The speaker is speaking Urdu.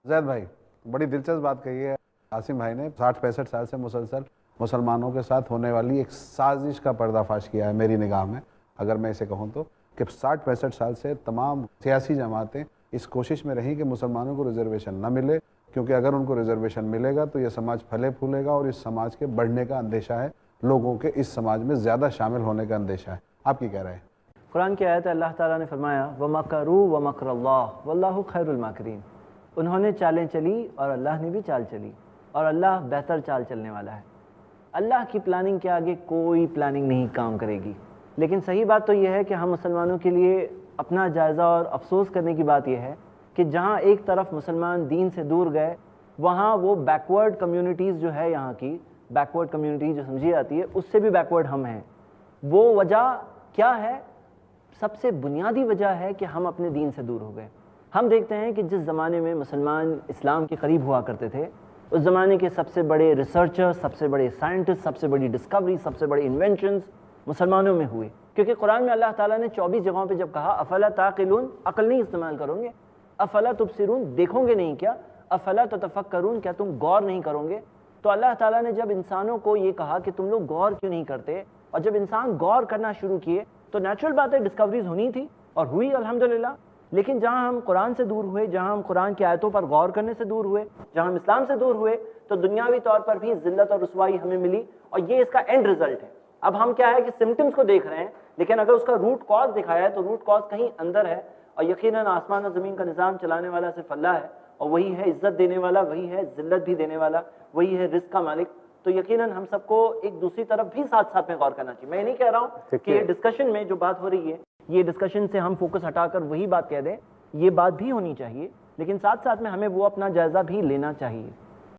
زید بھائی بڑی دلچسپ بات کہی ہے عاصم بھائی نے. 60-65 سال سے مسلسل مسلمانوں کے ساتھ ہونے والی ایک سازش کا پردہ فاش کیا ہے میری نگاہ میں, اگر میں اسے کہوں تو, کہ 60-65 سال سے تمام سیاسی جماعتیں اس کوشش میں رہیں کہ مسلمانوں کو ریزرویشن نہ ملے, کیونکہ اگر ان کو ریزرویشن ملے گا تو یہ سماج پھلے پھولے گا اور اس سماج کے بڑھنے کا اندیشہ ہے, لوگوں کے اس سماج میں زیادہ شامل ہونے کا اندیشہ ہے. آپ کی کہہ رہے ہیں؟ قرآن کی آیت ہے, اللہ تعالیٰ نے فرمایا وَمَكَرُوا وَمَكْرَ اللَّهُ وَاللَّهُ خَيْرُ الْمَاكِرِينَ. انہوں نے چالیں چلی اور اللہ نے بھی چال چلی, اور اللہ بہتر چال چلنے والا ہے. اللہ کی پلاننگ کے آگے کوئی پلاننگ نہیں کام کرے گی. لیکن صحیح بات تو یہ ہے کہ ہم مسلمانوں کے لیے اپنا جائزہ اور افسوس کرنے کی بات یہ ہے کہ جہاں ایک طرف مسلمان دین سے دور گئے, وہاں وہ بیکورڈ کمیونٹیز جو ہے, یہاں کی بیکورڈ کمیونٹی جو سمجھی جاتی ہے, اس سے بھی بیکورڈ ہم ہیں. وہ وجہ کیا ہے؟ سب سے بنیادی وجہ ہے کہ ہم اپنے دین سے دور ہو گئے. ہم دیکھتے ہیں کہ جس زمانے میں مسلمان اسلام کے قریب ہوا کرتے تھے, اس زمانے کے سب سے بڑے ریسرچر, سب سے بڑے سائنٹسٹ, سب سے بڑی ڈسکوری, سب سے بڑے انوینشنز مسلمانوں میں ہوئے. کیونکہ قرآن میں اللہ تعالیٰ نے 24 جگہوں پہ جب کہا افلا تعقلون, عقل نہیں استعمال کرو گے, افلا تبصرون, دیکھو گے نہیں کیا, افلا تتفکرون, کیا تم غور نہیں کرو گے. تو اللہ تعالیٰ نے جب انسانوں کو یہ کہا کہ تم لوگ غور کیوں نہیں کرتے, اور جب انسان غور کرنا شروع کیے تو نیچرل بات ہے ڈسکوریز ہونی تھی, اور ہوئی الحمدللہ. لیکن جہاں ہم قرآن سے دور ہوئے, جہاں ہم قرآن کی آیتوں پر غور کرنے سے دور ہوئے, جہاں ہم اسلام سے دور ہوئے, تو دنیاوی طور پر بھی ذلت اور رسوائی ہمیں ملی, اور یہ اس کا اینڈ رزلٹ ہے. اب ہم کیا ہے کہ سمٹمز کو دیکھ رہے ہیں, لیکن اگر اس کا روٹ کاز دکھایا ہے تو روٹ کاز کہیں اندر ہے, اور یقیناً آسمان اور زمین کا نظام چلانے والا صرف اللہ ہے, اور وہی ہے عزت دینے والا, وہی ہے ذلت بھی دینے والا, وہی ہے رزق کا مالک. تو یقیناً ہم سب کو ایک دوسری طرف بھی ساتھ ساتھ میں غور کرنا چاہیے. میں یہ نہیں کہہ رہا ہوں کہ یہ ڈسکشن میں جو بات ہو رہی ہے, یہ ڈسکشن سے ہم فوکس ہٹا کر وہی بات کہہ دیں, یہ بات بھی ہونی چاہیے, لیکن ساتھ ساتھ میں ہمیں وہ اپنا جائزہ بھی لینا چاہیے.